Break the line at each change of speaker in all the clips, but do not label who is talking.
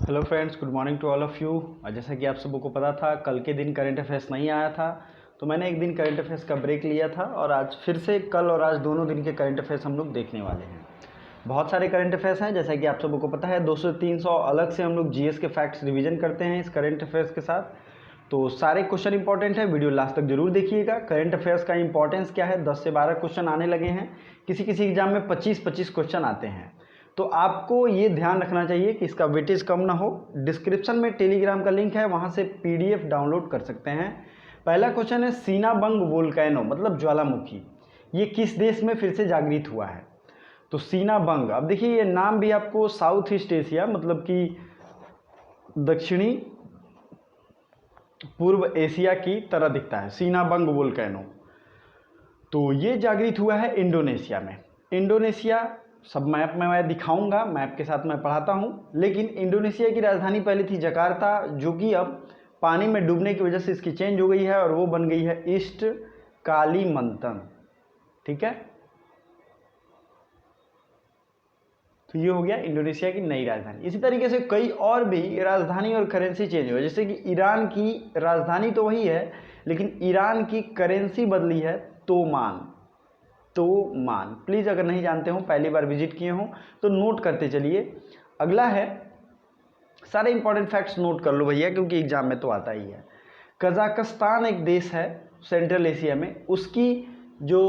Hello friends, good morning to all of you. जैसा कि आप सबको पता था, कल के दिन करंट अफेयर्स नहीं आया था, तो मैंने एक दिन करंट अफेयर्स का ब्रेक लिया था और आज फिर से कल और आज दोनों दिन के करंट अफेयर्स हम लोग देखने वाले हैं। बहुत सारे करंट अफेयर्स हैं, जैसा कि आप सबको को पता है 200 से 300 अलग से हम लोग जीएस के फैक्ट्स रिवीजन करते हैं इस करंट अफेयर्स के साथ। तो सारे क्वेश्चन इंपॉर्टेंट है, वीडियो लास्ट तक जरूर देखिएगा। करंट अफेयर्स का इंपॉर्टेंस क्या है, 10 से 12 क्वेश्चन आने लगे हैं, किसी किसी एग्जाम में 25-25 क्वेश्चन आते हैं। तो आपको ये ध्यान रखना चाहिए कि इसका वेटेज कम ना हो। डिस्क्रिप्शन में टेलीग्राम का लिंक है, वहाँ से पीडीएफ डाउनलोड कर सकते हैं। पहला क्वेश्चन है, सीनाबंग वोल्केनो मतलब ज्वालामुखी, ये किस देश में फिर से जागृत हुआ है? तो सीनाबंग, अब देखिए ये नाम भी आपको साउथ ईस्ट एशिया मतलब कि दक्षिणी पूर्व एशिया की तरह दिखता है, सीनाबंग वोल्केनो। तो ये जागृत हुआ है इंडोनेशिया में। इंडोनेशिया सब मैप में मैं दिखाऊंगा, मैप के साथ मैं पढ़ाता हूँ। लेकिन इंडोनेशिया की राजधानी पहले थी जकार्ता, जो कि अब पानी में डूबने की वजह से इसकी चेंज हो गई है और वो बन गई है ईस्ट कालीमंतन। ठीक है, तो ये हो गया इंडोनेशिया की नई राजधानी। इसी तरीके से कई और भी राजधानी और करेंसी चेंज हुई, जैसे कि ईरान की राजधानी तो वही है, लेकिन ईरान की करेंसी बदली है तोमान। तोमान, प्लीज़ अगर नहीं जानते हो, पहली बार विजिट किए हो तो नोट करते चलिए। अगला है, सारे इंपॉर्टेंट फैक्ट्स नोट कर लो भैया, क्योंकि एग्जाम में तो आता ही है। कजाकिस्तान एक देश है सेंट्रल एशिया में, उसकी जो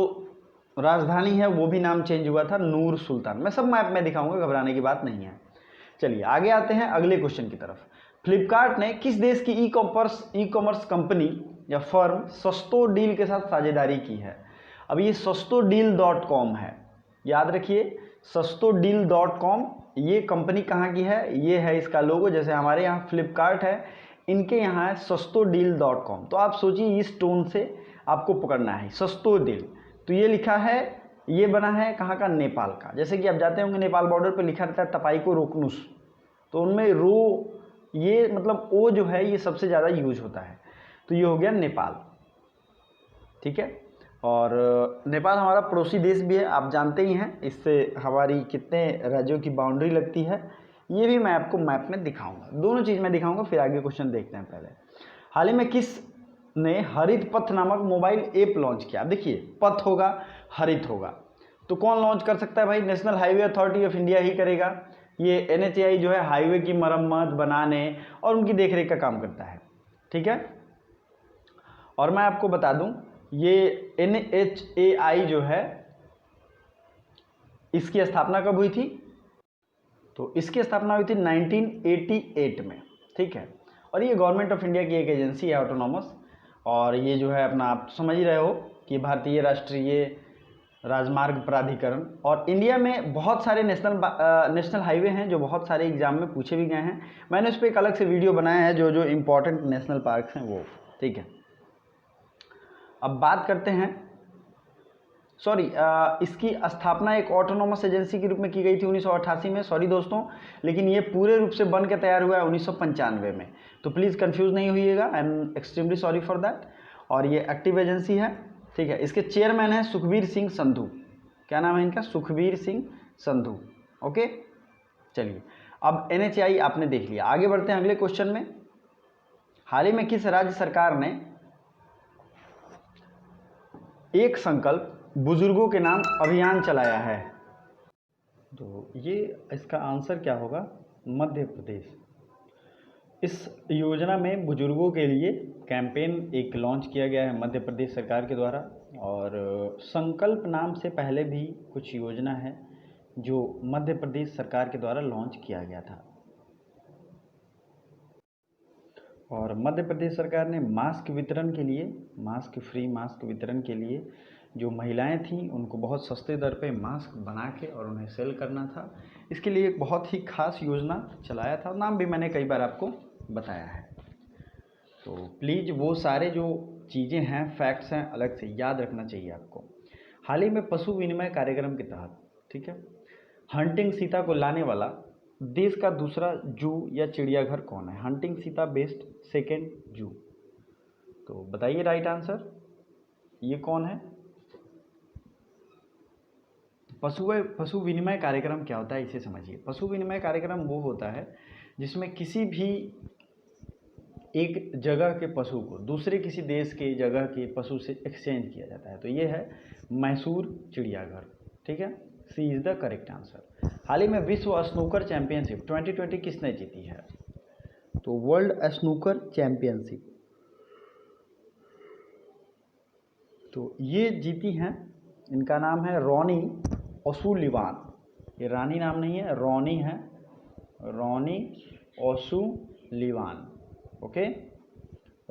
राजधानी है वो भी नाम चेंज हुआ था, नूर सुल्तान। मैं सब मैप में दिखाऊंगा, घबराने की बात नहीं है। चलिए आगे आते हैं अगले क्वेश्चन की तरफ। फ्लिपकार्ट ने किस देश की ई कॉमर्स कंपनी या फर्म सस्तो डील के साथ साझेदारी की है? अब ये सस्तोडील.com है, याद रखिए सस्तोडील.com। ये कंपनी कहाँ की है, ये है इसका लोगो, जैसे हमारे यहाँ फ्लिपकार्ट है, इनके यहाँ है सस्तोडील.com। तो आप सोचिए इस टोन से आपको पकड़ना है सस्तोडील। तो ये लिखा है, ये बना है कहाँ का, नेपाल का। जैसे कि आप जाते होंगे नेपाल बॉर्डर पर लिखा रहता है तपाई को रोकनुस, तो उनमें रो, ये मतलब ओ जो है ये सबसे ज़्यादा यूज होता है। तो ये हो गया नेपाल। ठीक है, और नेपाल हमारा पड़ोसी देश भी है, आप जानते ही हैं, इससे हमारी कितने राज्यों की बाउंड्री लगती है, ये भी मैं आपको मैप में दिखाऊंगा। दोनों चीज़ में दिखाऊंगा, फिर आगे क्वेश्चन देखते हैं। पहले हाल ही में किस ने हरित पथ नामक मोबाइल ऐप लॉन्च किया? देखिए पथ होगा, हरित होगा, तो कौन लॉन्च कर सकता है भाई? National highway authority of India ही करेगा। ये NHAI जो है हाईवे की मरम्मत, बनाने और उनकी देखरेख का काम करता है। ठीक है, और मैं आपको बता दूं, ये NHAI जो है इसकी स्थापना कब हुई थी? तो इसकी स्थापना हुई थी 1988 में। ठीक है, और ये गवर्नमेंट ऑफ इंडिया की एक एजेंसी है, ऑटोनॉमस। और ये जो है अपना, आप समझ ही रहे हो कि भारतीय राष्ट्रीय राजमार्ग प्राधिकरण। और इंडिया में बहुत सारे नेशनल हाईवे हैं जो बहुत सारे एग्जाम में पूछे भी गए हैं। मैंने उस पर एक अलग से वीडियो बनाया है, जो जो इम्पोर्टेंट नेशनल पार्क हैं वो। ठीक है, अब बात करते हैं, सॉरी, इसकी स्थापना एक ऑटोनॉमस एजेंसी के रूप में की गई थी 1988 में, सॉरी दोस्तों, लेकिन ये पूरे रूप से बन के तैयार हुआ है 1995 में। तो प्लीज़ कंफ्यूज नहीं होइएगा, I am extremely sorry for that. और ये एक्टिव एजेंसी है। ठीक है, इसके चेयरमैन हैं सुखबीर सिंह संधू। क्या नाम है इनका? सुखबीर सिंह संधू। ओके, चलिए अब NHAI आपने देख लिया, आगे बढ़ते हैं अगले क्वेश्चन में। हाल ही में किस राज्य सरकार ने एक संकल्प बुजुर्गों के नाम अभियान चलाया है? तो ये इसका आंसर क्या होगा? मध्य प्रदेश। इस योजना में बुजुर्गों के लिए कैंपेन एक लॉन्च किया गया है मध्य प्रदेश सरकार के द्वारा। और संकल्प नाम से पहले भी कुछ योजना है जो मध्य प्रदेश सरकार के द्वारा लॉन्च किया गया था। और मध्य प्रदेश सरकार ने मास्क वितरण के लिए, मास्क फ्री मास्क वितरण के लिए जो महिलाएं थीं उनको बहुत सस्ते दर पे मास्क बना के और उन्हें सेल करना था, इसके लिए एक बहुत ही खास योजना चलाया था। नाम भी मैंने कई बार आपको बताया है। तो प्लीज़ वो सारे जो चीज़ें हैं, फैक्ट्स हैं, अलग से याद रखना चाहिए आपको। हाल ही में पशु विनिमय कार्यक्रम के तहत, ठीक है, हंटिंग सीता को लाने वाला देश का दूसरा जू या चिड़ियाघर कौन है? हंटिंग सीता बेस्ड सेकेंड जू। तो बताइए राइट आंसर, ये कौन है? पशु विनिमय कार्यक्रम क्या होता है, इसे समझिए। पशु विनिमय कार्यक्रम वो होता है जिसमें किसी भी एक जगह के पशु को दूसरे किसी देश के जगह के पशु से एक्सचेंज किया जाता है। तो ये है मैसूर चिड़ियाघर। ठीक है, सी इज़ द करेक्ट आंसर। हाल ही में विश्व स्नूकर चैंपियनशिप 2020 किसने जीती है? तो वर्ल्ड स्नूकर चैंपियनशिप, तो ये जीती हैं, इनका नाम है रोनी ओसुलिवान। ये रानी नाम नहीं है, रोनी है, रोनी ओसुलिवान। ओके,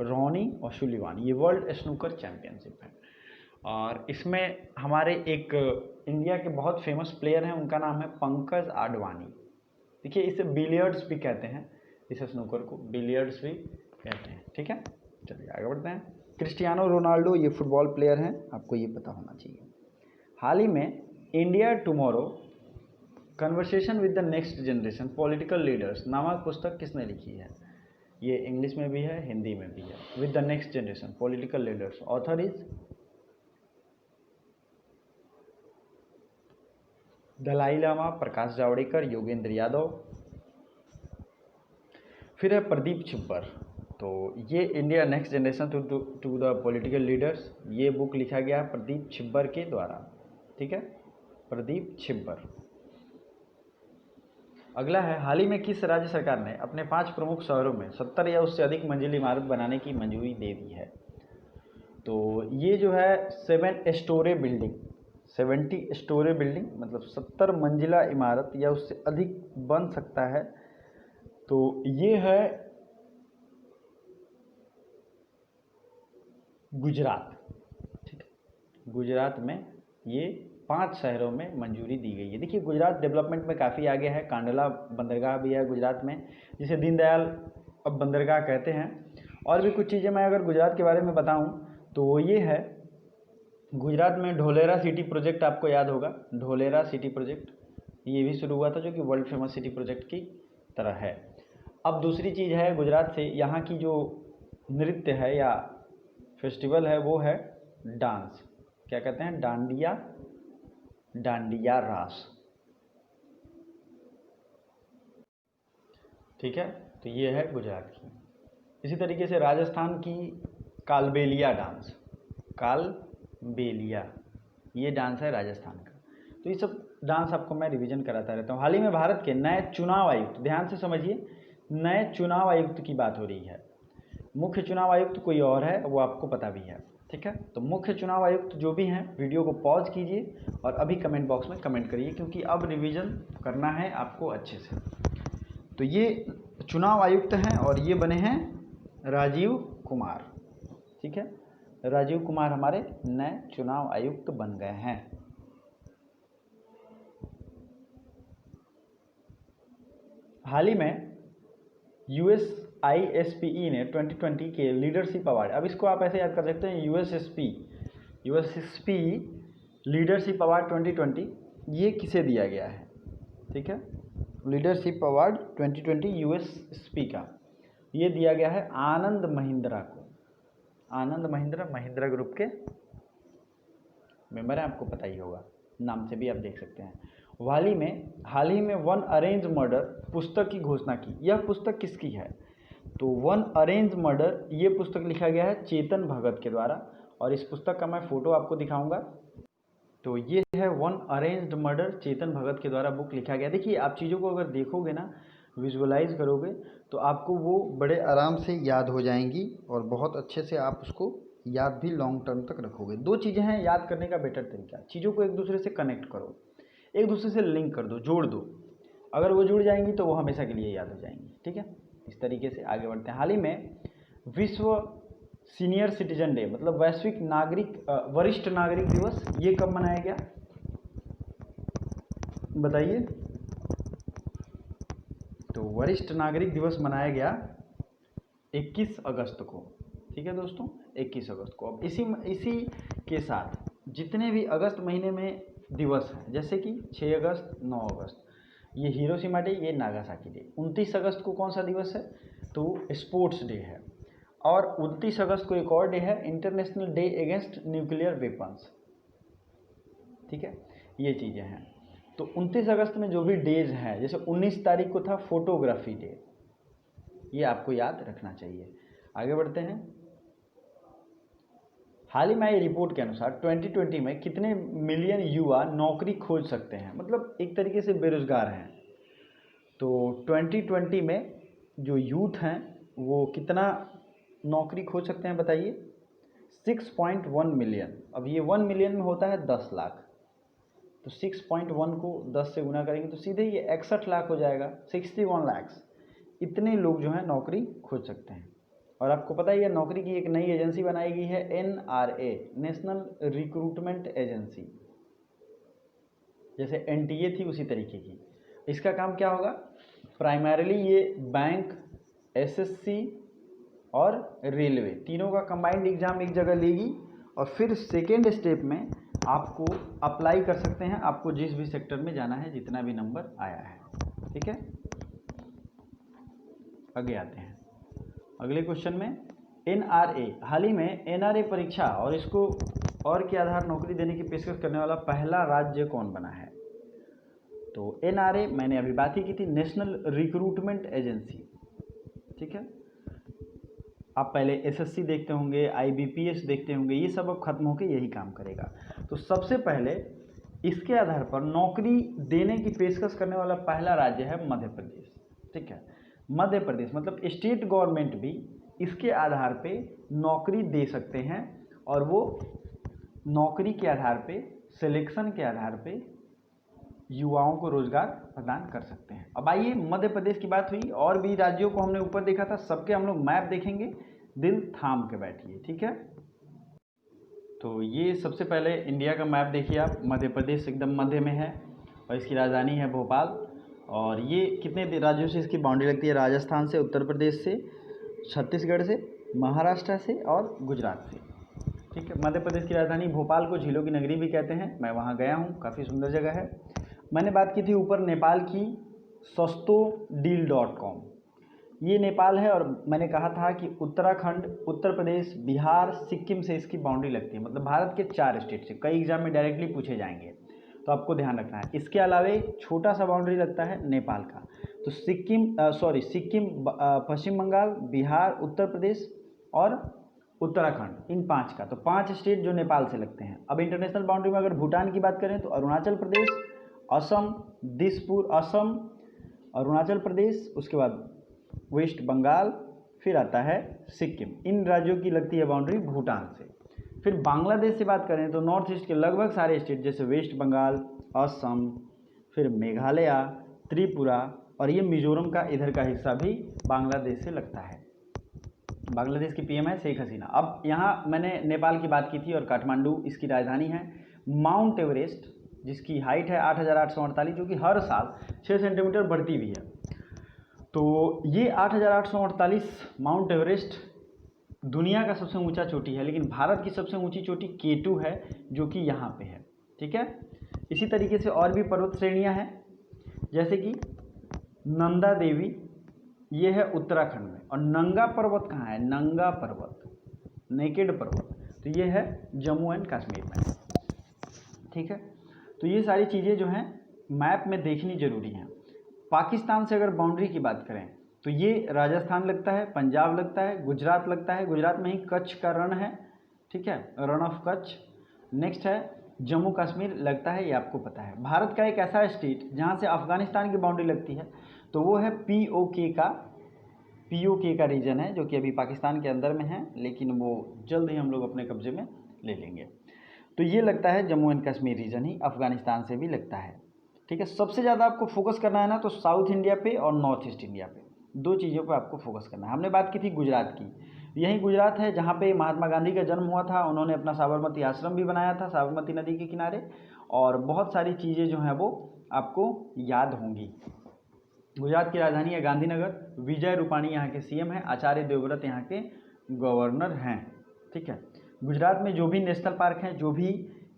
रोनी ओसुलिवान, ये वर्ल्ड स्नूकर चैंपियनशिप है। और इसमें हमारे एक इंडिया के बहुत फेमस प्लेयर हैं, उनका नाम है पंकज आडवाणी। देखिए, इसे बिलियर्ड्स भी कहते हैं, इस स्नूकर को बिलियर्ड्स भी कहते हैं। ठीक है, चलिए आगे बढ़ते हैं। क्रिस्टियानो रोनाल्डो ये फुटबॉल प्लेयर हैं, आपको ये पता होना चाहिए। हाल ही में India tomorrow conversation with the next generation political leaders नामक पुस्तक किसने लिखी है? ये इंग्लिश में भी है, हिंदी में भी है। With the next generation political leaders, author is Dalai Lama, Prakash Javadekar, Yogendra Yadav. फिर है प्रदीप छिब्बर। तो ये India next generation to the political leaders, ये बुक लिखा गया है प्रदीप छिब्बर के द्वारा। ठीक है, प्रदीप छिब्बर। अगला है, हाल ही में किस राज्य सरकार ने अपने 5 प्रमुख शहरों में 70 या उससे अधिक मंजिली इमारत बनाने की मंजूरी दे दी है? तो ये जो है 7 स्टोरी बिल्डिंग, 70 स्टोरी बिल्डिंग मतलब 70 मंजिला इमारत या उससे अधिक बन सकता है। तो ये है गुजरात। ठीक है, गुजरात में ये 5 शहरों में मंजूरी दी गई है। देखिए, गुजरात डेवलपमेंट में काफ़ी आगे है। कांडला बंदरगाह भी है गुजरात में, जिसे दीनदयाल अब बंदरगाह कहते हैं। और भी कुछ चीज़ें मैं अगर गुजरात के बारे में बताऊं तो वो ये है, गुजरात में ढोलेरा सिटी प्रोजेक्ट आपको याद होगा, ढोलेरा सिटी प्रोजेक्ट ये भी शुरू हुआ था, जो कि वर्ल्ड फेमस सिटी प्रोजेक्ट की तरह है। अब दूसरी चीज़ है गुजरात से, यहाँ की जो नृत्य है या फेस्टिवल है वो है डांस, क्या कहते हैं, डांडिया, डांडिया रास। ठीक है, तो ये है गुजरात की। इसी तरीके से राजस्थान की कालबेलिया डांस, कालबेलिया ये डांस है राजस्थान का। तो ये सब डांस आपको मैं रिवीजन कराता रहता हूँ। हाल ही में भारत के नए चुनाव आयुक्त, ध्यान से समझिए, नए चुनाव आयुक्त की बात हो रही है। मुख्य चुनाव आयुक्त कोई और है, वो आपको पता भी है। ठीक है, तो मुख्य चुनाव आयुक्त जो भी हैं, वीडियो को पॉज कीजिए और अभी कमेंट बॉक्स में कमेंट करिए, क्योंकि अब रिवीजन करना है आपको अच्छे से। तो ये चुनाव आयुक्त हैं और ये बने हैं राजीव कुमार। ठीक है, राजीव कुमार हमारे नए चुनाव आयुक्त बन गए हैं। हाल ही में USISPE ने 2020 के लीडरशिप अवार्ड, अब इसको आप ऐसे याद कर सकते हैं, USSP लीडरशिप अवार्ड 2020 ये किसे दिया गया है? ठीक है, लीडरशिप अवार्ड 2020 USSP का ये दिया गया है आनंद महिंद्रा को। आनंद महिंद्रा ग्रुप के मेंबर हैं, आपको पता ही होगा, नाम से भी आप देख सकते हैं। हाल ही में वन अरेंज मर्डर पुस्तक की घोषणा की। यह पुस्तक किसकी है? तो वन अरेंज मर्डर ये पुस्तक लिखा गया है चेतन भगत के द्वारा, और इस पुस्तक का मैं फोटो आपको दिखाऊंगा। तो ये है one arranged murder, Chetan Bhagat के द्वारा बुक लिखा गया। देखिए, आप चीज़ों को अगर देखोगे ना, विजुअलाइज करोगे, तो आपको वो बड़े आराम से याद हो जाएंगी और बहुत अच्छे से आप उसको याद भी लॉन्ग टर्म तक रखोगे। 2 चीज़ें हैं याद करने का बेटर तरीका, चीज़ों को एक दूसरे से कनेक्ट करो, एक दूसरे से लिंक कर दो, जोड़ दो। अगर वो जुड़ जाएंगी तो वो हमेशा के लिए याद हो जाएंगी। ठीक है, इस तरीके से आगे बढ़ते हैं। हाल ही में विश्व सीनियर सिटीजन डे मतलब वैश्विक वरिष्ठ नागरिक दिवस ये कब मनाया गया, बताइए? तो वरिष्ठ नागरिक दिवस मनाया गया 21 अगस्त को। ठीक है दोस्तों, 21 अगस्त को। अब इसी के साथ जितने भी अगस्त महीने में दिवस हैं, जैसे कि 6 अगस्त, 9 अगस्त ये हिरोशिमा डे, ये नागासाकी डे। 29 अगस्त को कौन सा दिवस है? तो स्पोर्ट्स डे है। और 29 अगस्त को एक और डे है, international day against nuclear weapons. ठीक है, ये चीज़ें हैं। तो 29 अगस्त में जो भी डेज हैं, जैसे 19 तारीख को था फोटोग्राफी डे, ये आपको याद रखना चाहिए। आगे बढ़ते हैं। हाल ही में आई रिपोर्ट के अनुसार 2020 में कितने मिलियन युवा नौकरी खोज सकते हैं, मतलब एक तरीके से बेरोजगार हैं। तो 2020 में जो यूथ हैं वो कितना नौकरी खोज सकते हैं बताइए? 6.1 मिलियन। अब ये 1 मिलियन में होता है 10 लाख, तो 6.1 को 10 से गुना करेंगे तो सीधे ये 61 लाख हो जाएगा, 61 लाख। इतने लोग जो हैं नौकरी खोज सकते हैं। और आपको पता ही है नौकरी की एक नई एजेंसी बनाई गई है, NRA, नेशनल रिक्रूटमेंट एजेंसी, जैसे NTA थी उसी तरीके की। इसका काम क्या होगा? प्राइमरीली ये बैंक, SSC और रेलवे तीनों का कंबाइंड एग्जाम एक जगह लेगी और फिर सेकेंड स्टेप में आपको अप्लाई कर सकते हैं, आपको जिस भी सेक्टर में जाना है, जितना भी नंबर आया है। ठीक है, आगे आते हैं अगले क्वेश्चन में। NRA, हाल ही में NRA परीक्षा और इसको और के आधार नौकरी देने की पेशकश करने वाला पहला राज्य कौन बना है? तो NRA मैंने अभी बात ही की थी, नेशनल रिक्रूटमेंट एजेंसी। ठीक है, आप पहले SSC देखते होंगे, IBPS देखते होंगे, ये सब अब खत्म होकर यही काम करेगा। तो सबसे पहले इसके आधार पर नौकरी देने की पेशकश करने वाला पहला राज्य है मध्य प्रदेश। ठीक है, मध्य प्रदेश मतलब स्टेट गवर्नमेंट भी इसके आधार पे नौकरी दे सकते हैं और वो नौकरी के आधार पे, सिलेक्शन के आधार पे युवाओं को रोजगार प्रदान कर सकते हैं। अब आइए, मध्य प्रदेश की बात हुई, और भी राज्यों को हमने ऊपर देखा था, सबके हम लोग मैप देखेंगे, दिल थाम के बैठिए। ठीक है, तो ये सबसे पहले इंडिया का मैप देखिए आप, मध्य प्रदेश एकदम मध्य में है और इसकी राजधानी है भोपाल। और ये कितने राज्यों से इसकी बाउंड्री लगती है? राजस्थान से, उत्तर प्रदेश से, छत्तीसगढ़ से, महाराष्ट्र से और गुजरात से। ठीक है, मध्य प्रदेश की राजधानी भोपाल को झीलों की नगरी भी कहते हैं, मैं वहाँ गया हूँ, काफ़ी सुंदर जगह है। मैंने बात की थी ऊपर नेपाल की, सस्तोडील.com, ये नेपाल है। और मैंने कहा था कि उत्तराखंड, उत्तर प्रदेश, बिहार, सिक्किम से इसकी बाउंड्री लगती है, मतलब भारत के 4 स्टेट से। कई एग्जाम में डायरेक्टली पूछे जाएंगे, तो आपको ध्यान रखना है। इसके अलावा छोटा सा बाउंड्री लगता है नेपाल का, तो सिक्किम, पश्चिम बंगाल, बिहार, उत्तर प्रदेश और उत्तराखंड, इन 5 का, तो 5 स्टेट जो नेपाल से लगते हैं। अब इंटरनेशनल बाउंड्री में अगर भूटान की बात करें तो अरुणाचल प्रदेश, असम, दिसपुर असम, अरुणाचल प्रदेश, उसके बाद वेस्ट बंगाल, फिर आता है सिक्किम। इन राज्यों की लगती है बाउंड्री भूटान से। फिर बांग्लादेश से बात करें तो नॉर्थ ईस्ट के लगभग सारे स्टेट, जैसे वेस्ट बंगाल, असम, फिर मेघालय, त्रिपुरा और ये मिजोरम का इधर का हिस्सा भी बांग्लादेश से लगता है। बांग्लादेश की PM है शेख हसीना। अब यहाँ मैंने नेपाल की बात की थी और काठमांडू इसकी राजधानी है। माउंट एवरेस्ट, जिसकी हाइट है 8,848, जो कि हर साल 6 सेंटीमीटर बढ़ती भी है। तो ये 8,848 माउंट एवरेस्ट दुनिया का सबसे ऊंचा चोटी है, लेकिन भारत की सबसे ऊंची चोटी K2 है, जो कि यहाँ पे है। ठीक है, इसी तरीके से और भी पर्वत श्रेणियाँ हैं, जैसे कि नंदा देवी, ये है उत्तराखंड में। और नंगा पर्वत कहाँ है? नंगा पर्वत, नेकेड पर्वत, तो ये है जम्मू एंड कश्मीर में। ठीक है, तो ये सारी चीज़ें जो हैं मैप में देखनी जरूरी हैं। पाकिस्तान से अगर बाउंड्री की बात करें तो ये राजस्थान लगता है, पंजाब लगता है, गुजरात लगता है, गुजरात में ही कच्छ का रण है। ठीक है, रण ऑफ कच्छ। नेक्स्ट है जम्मू कश्मीर लगता है, ये आपको पता है। भारत का एक ऐसा स्टेट जहाँ से अफगानिस्तान की बाउंड्री लगती है, तो वो है POK का रीजन है, जो कि अभी पाकिस्तान के अंदर में है, लेकिन वो जल्द ही हम लोग अपने कब्जे में ले लेंगे। तो ये लगता है जम्मू एंड कश्मीर रीजन ही, अफगानिस्तान से भी लगता है। ठीक है, सबसे ज़्यादा आपको फोकस करना है ना, तो साउथ इंडिया पे और नॉर्थ ईस्ट इंडिया पे, 2 चीज़ों पे आपको फोकस करना है। हमने बात की थी गुजरात की, यही गुजरात है जहाँ पे महात्मा गांधी का जन्म हुआ था। उन्होंने अपना साबरमती आश्रम भी बनाया था साबरमती नदी के किनारे, और बहुत सारी चीज़ें जो हैं वो आपको याद होंगी। गुजरात की राजधानी है गांधीनगर। विजय रूपाणी यहाँ के CM हैं, आचार्य देवव्रत यहाँ के गवर्नर हैं। ठीक है, गुजरात में जो भी नेशनल पार्क हैं, जो भी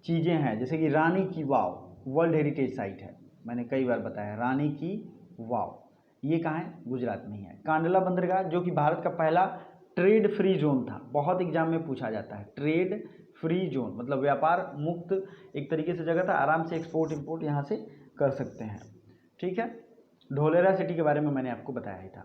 चीज़ें हैं, जैसे कि रानी की वाव वर्ल्ड हेरिटेज साइट है, मैंने कई बार बताया, रानी की वाव, ये कहाँ है? गुजरात में ही है। कांडला बंदरगाह, जो कि भारत का पहला ट्रेड फ्री जोन था, बहुत एग्जाम में पूछा जाता है। ट्रेड फ्री जोन मतलब व्यापार मुक्त एक तरीके से जगह था, आराम से एक्सपोर्ट इंपोर्ट यहाँ से कर सकते हैं। ठीक है, ढोलेरा सिटी के बारे में मैंने आपको बताया ही था।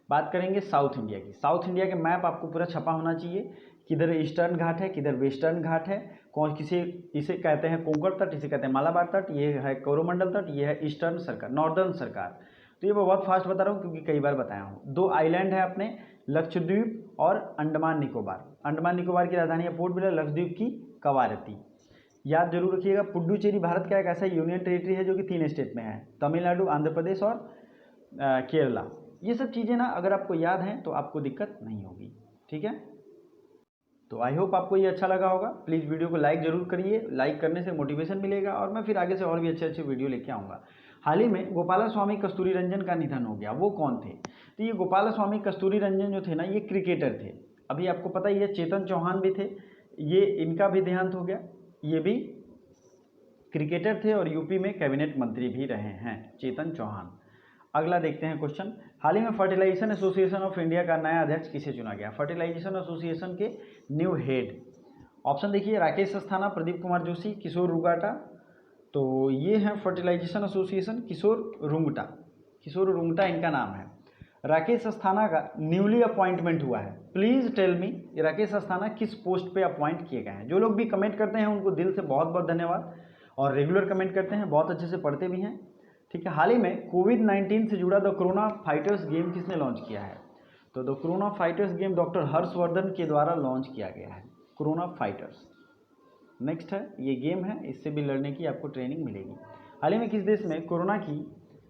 बात करेंगे साउथ इंडिया की। साउथ इंडिया के मैप आपको पूरा छपा होना चाहिए, किधर ईस्टर्न घाट है, किधर वेस्टर्न घाट है, कौन किसे इसे कहते हैं कोंकण तट, इसे कहते हैं मालाबार तट, ये है कोरोमंडल तट, ये है ईस्टर्न सरकार, नॉर्दर्न सरकार। तो ये मैं बहुत फास्ट बता रहा हूँ क्योंकि कई बार बताया हूँ। 2 आइलैंड है अपने, लक्षद्वीप और अंडमान निकोबार। अंडमान निकोबार की राजधानी है पोर्ट ब्लेयर, लक्षद्वीप की कवारती। याद जरूर रखिएगा। पुडुचेरी भारत का एक ऐसा यूनियन टेरिटरी है जो कि 3 स्टेट में है, तमिलनाडु, आंध्र प्रदेश और केरला। ये सब चीज़ें ना अगर आपको याद हैं तो आपको दिक्कत नहीं होगी, ठीक है। तो आई होप आपको ये अच्छा लगा होगा। प्लीज़ वीडियो को लाइक जरूर करिए, लाइक करने से मोटिवेशन मिलेगा और मैं फिर आगे से और भी अच्छे अच्छे वीडियो लेके आऊँगा। हाल ही में गोपाला स्वामी कस्तूरी रंजन का निधन हो गया। वो कौन थे? तो ये गोपाला स्वामी कस्तूरी रंजन जो थे ना, ये क्रिकेटर थे। अभी आपको पता ही है चेतन चौहान भी थे, ये इनका भी देहांत हो गया। ये भी क्रिकेटर थे और यूपी में कैबिनेट मंत्री भी रहे हैं, चेतन चौहान। अगला देखते हैं क्वेश्चन। हाल ही में फर्टिलाइजेशन एसोसिएशन ऑफ इंडिया का नया अध्यक्ष किसे चुना गया? फर्टिलाइजेशन एसोसिएशन के न्यू हेड। ऑप्शन देखिए, राकेश अस्थाना, प्रदीप कुमार जोशी, किशोर रुंगटा। तो ये है फर्टिलाइजेशन एसोसिएशन, किशोर रुंगटा इनका नाम है। राकेश अस्थाना का न्यूली अपॉइंटमेंट हुआ है। Please tell me Rakesh Asthana किस पोस्ट पे अपॉइंट किए गए हैं? जो लोग भी कमेंट करते हैं उनको दिल से बहुत बहुत धन्यवाद, और रेगुलर कमेंट करते हैं, बहुत अच्छे से पढ़ते भी हैं, ठीक है। हाल ही में कोविड-19 से जुड़ा द कोरोना फाइटर्स गेम किसने लॉन्च किया है? तो the corona fighters game doctor Harshvardhan के द्वारा लॉन्च किया गया है, कोरोना फाइटर्स। नेक्स्ट है, ये गेम है, इससे भी लड़ने की आपको ट्रेनिंग मिलेगी। हाल ही में किस देश में कोरोना की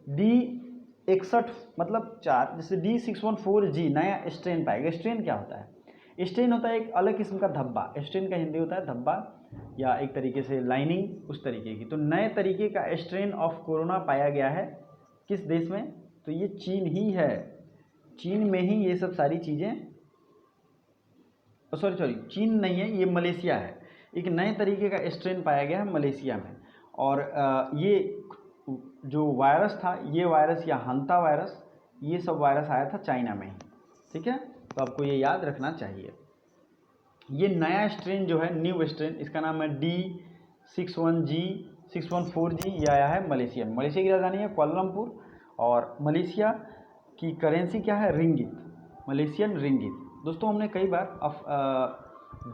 D61 मतलब 4 जैसे D614G नया स्ट्रेन पाएगा? स्ट्रेन क्या होता है? स्ट्रेन होता है एक अलग किस्म का धब्बा। स्ट्रेन का हिंदी होता है धब्बा या एक तरीके से लाइनिंग, उस तरीके की। तो नए तरीके का स्ट्रेन ऑफ कोरोना पाया गया है किस देश में? तो ये चीन ही है। चीन में ही ये सब सारी चीज़ें, सॉरी चीन नहीं है, ये मलेशिया है। एक नए तरीके का स्ट्रेन पाया गया है मलेशिया में। और ये जो वायरस था, ये वायरस या हंता वायरस, ये सब वायरस आया था चाइना में ही, ठीक है। तो आपको ये याद रखना चाहिए। ये नया स्ट्रेन जो है, न्यू स्ट्रेन, इसका नाम है D614G, ये आया है मलेशिया में। मलेशिया की राजधानी है कुआलालंपुर और मलेशिया की करेंसी क्या है? रिंगित, मलेशियन रिंगित। दोस्तों हमने कई बार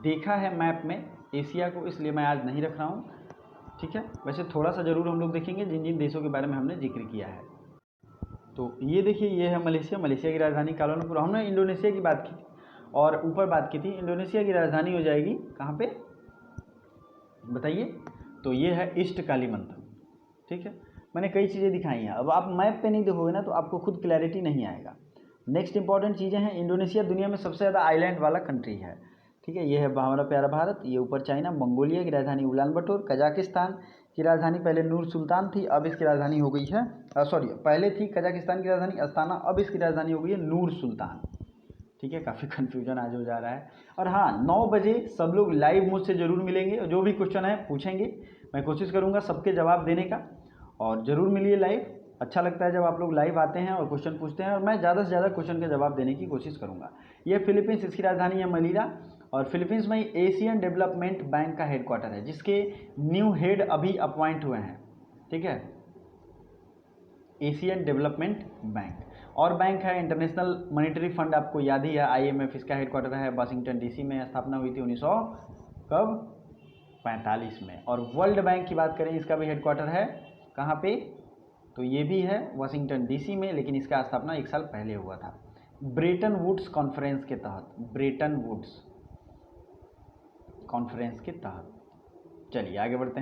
देखा है मैप में एशिया को, इसलिए मैं आज नहीं रख रहा हूँ, ठीक है। वैसे थोड़ा सा ज़रूर हम लोग देखेंगे जिन जिन देशों के बारे में हमने जिक्र किया है। तो ये देखिए, ये है मलेशिया, मलेशिया की राजधानी कुआलालंपुर। हमने इंडोनेशिया की बात की थी और ऊपर बात की थी, इंडोनेशिया की राजधानी हो जाएगी कहाँ पे बताइए? तो ये है ईस्ट कालीमंतन, ठीक है। मैंने कई चीज़ें दिखाई हैं, अब आप मैप पे नहीं देखोगे ना तो आपको खुद क्लैरिटी नहीं आएगा। नेक्स्ट इंपॉर्टेंट चीज़ें हैं, इंडोनेशिया दुनिया में सबसे ज़्यादा आइलैंड वाला कंट्री है, ठीक है। ये है हमारा प्यारा भारत, ये ऊपर चाइना, मंगोलिया की राजधानी उलानबटोर, कजाकिस्तान की राजधानी पहले नूर सुल्तान थी, अब इसकी राजधानी हो गई है, सॉरी पहले थी कजाकिस्तान की राजधानी अस्ताना, अब इसकी राजधानी हो गई है नूर सुल्तान, ठीक है। काफ़ी कन्फ्यूजन आज हो जा रहा है। और हाँ, 9 बजे सब लोग लाइव मुझसे ज़रूर मिलेंगे, जो भी क्वेश्चन है पूछेंगे, मैं कोशिश करूँगा सबके जवाब देने का, और ज़रूर मिलिए लाइव। अच्छा लगता है जब आप लोग लाइव आते हैं और क्वेश्चन पूछते हैं, और मैं ज़्यादा से ज़्यादा क्वेश्चन के जवाब देने की कोशिश करूँगा। ये फिलीपींस, इसकी राजधानी है मनीला, और फिलीपींस में एशियन डेवलपमेंट बैंक का हेडक्वार्टर है, जिसके न्यू हेड अभी अपॉइंट हुए हैं, ठीक है। Asian development bank. और बैंक है इंटरनेशनल मॉनेटरी फंड, आपको याद ही है, IMF, इसका हेडक्वार्टर है वाशिंगटन DC में, स्थापना हुई थी 1945 में। और वर्ल्ड बैंक की बात करें, इसका भी हेडक्वार्टर है कहाँ पे? तो ये भी है वाशिंगटन DC में, लेकिन इसका स्थापना 1 साल पहले हुआ था ब्रेटन वुड्स कॉन्फ्रेंस के तहत, ब्रेटन वुड्स कॉन्फ्रेंस के तहत। चलिए आगे बढ़ते हैं।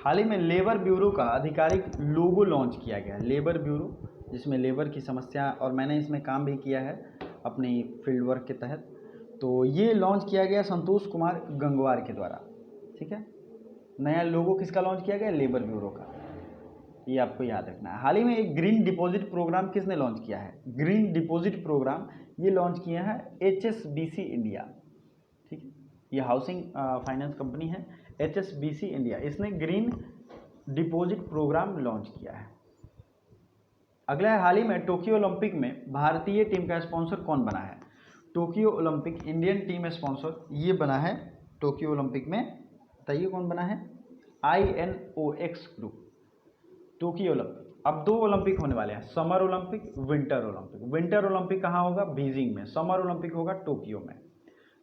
हाल ही में लेबर ब्यूरो का आधिकारिक लोगो लॉन्च किया गया, लेबर ब्यूरो, जिसमें लेबर की समस्या, और मैंने इसमें काम भी किया है अपनी फील्ड वर्क के तहत। तो ये लॉन्च किया गया संतोष कुमार गंगवार के द्वारा, ठीक है। नया लोगो किसका लॉन्च किया गया? लेबर ब्यूरो का, ये आपको याद रखना है। हाल ही में एक ग्रीन डिपॉजिट प्रोग्राम किसने लॉन्च किया है? ग्रीन डिपॉजिट प्रोग्राम ये लॉन्च किया है HSBC इंडिया, ठीक है। ये हाउसिंग फाइनेंस कंपनी है HSBC इंडिया, इसने ग्रीन डिपॉजिट प्रोग्राम लॉन्च किया है। अगला है, हाल ही में टोक्यो ओलंपिक में भारतीय टीम का स्पॉन्सर कौन बना है? Tokyo Olympic Indian team sponsor ये बना है टोक्यो ओलंपिक में, बताइए कौन बना है? INOX group, Tokyo Olympic. अब 2 ओलंपिक होने वाले हैं, summer Olympic, winter Olympic. Winter Olympic कहाँ होगा? बीजिंग में। समर ओलंपिक होगा टोक्यो में।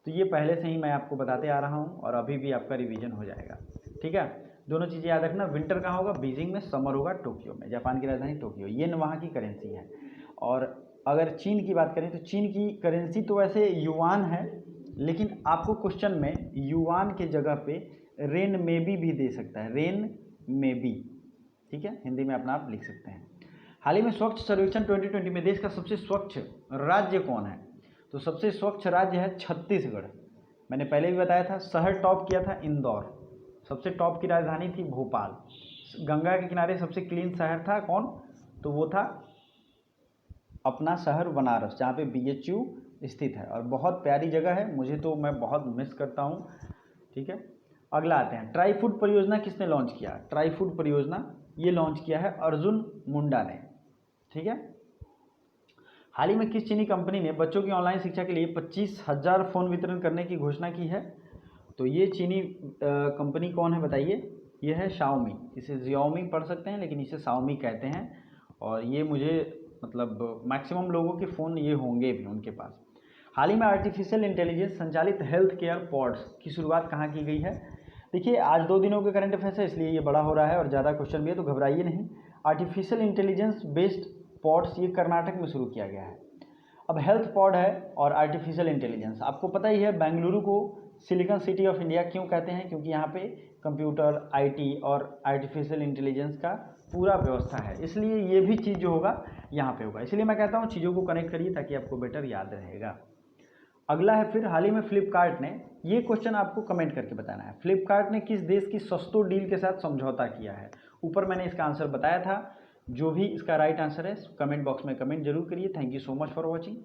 तो ये पहले से ही मैं आपको बताते आ रहा हूँ और अभी भी आपका रिवीजन हो जाएगा, ठीक है। दोनों चीज़ें याद रखना, विंटर कहाँ होगा? बीजिंग में, समर होगा टोक्यो में, जापान की राजधानी टोक्यो। ये वहाँ की करेंसी है। और अगर चीन की बात करें तो चीन की करेंसी तो वैसे युआन है, लेकिन आपको क्वेश्चन में युआन के जगह पे रेन मेबी भी दे सकता है, रेन मेबी, ठीक है, हिंदी में अपना आप लिख सकते हैं। हाल ही में स्वच्छ सर्वेक्षण 2020 में देश का सबसे स्वच्छ राज्य कौन है? तो सबसे स्वच्छ राज्य है छत्तीसगढ़। मैंने पहले भी बताया था। शहर टॉप किया था इंदौर, सबसे टॉप की राजधानी थी भोपाल। गंगा के किनारे सबसे क्लीन शहर था कौन? तो वो था अपना शहर बनारस, जहाँ पे BHU स्थित है और बहुत प्यारी जगह है, मुझे तो मैं बहुत मिस करता हूँ, ठीक है। अगला आते हैं, ट्राई फूड परियोजना किसने लॉन्च किया? ट्राई फूड परियोजना ये लॉन्च किया है अर्जुन मुंडा ने, ठीक है। हाल ही में किस चीनी कंपनी ने बच्चों की ऑनलाइन शिक्षा के लिए 25,000 फ़ोन वितरण करने की घोषणा की है? तो ये चीनी कंपनी कौन है बताइए? ये है शाओमी। इसे जियोमी पढ़ सकते हैं लेकिन इसे शाओमी कहते हैं। और ये मुझे मतलब मैक्सिमम लोगों के फ़ोन ये होंगे भी उनके पास। हाल ही में आर्टिफिशियल इंटेलिजेंस संचालित हेल्थ केयर पॉड्स की शुरुआत कहाँ की गई है? देखिए, आज 2 दिनों के करंट अफेयर्स है इसलिए ये बड़ा हो रहा है और ज़्यादा क्वेश्चन भी है, तो घबराइए नहीं। आर्टिफिशियल इंटेलिजेंस बेस्ड पॉड्स ये कर्नाटक में शुरू किया गया है। अब हेल्थ पॉड है और आर्टिफिशियल इंटेलिजेंस, आपको पता ही है बेंगलुरु को सिलिकॉन सिटी ऑफ इंडिया क्यों कहते हैं? क्योंकि यहाँ पे कंप्यूटर, IT और आर्टिफिशियल इंटेलिजेंस का पूरा व्यवस्था है, इसलिए ये भी चीज़ जो होगा यहाँ पे होगा। इसलिए मैं कहता हूँ चीज़ों को कनेक्ट करिए ताकि आपको बेटर याद रहेगा। अगला है फिर, हाल ही में फ्लिपकार्ट ने, ये क्वेश्चन आपको कमेंट करके बताना है, फ्लिपकार्ट ने किस देश की सस्तो डील के साथ समझौता किया है? ऊपर मैंने इसका आंसर बताया था। जो भी इसका राइट आंसर है कमेंट बॉक्स में कमेंट जरूर करिए। Thank you so much for watching.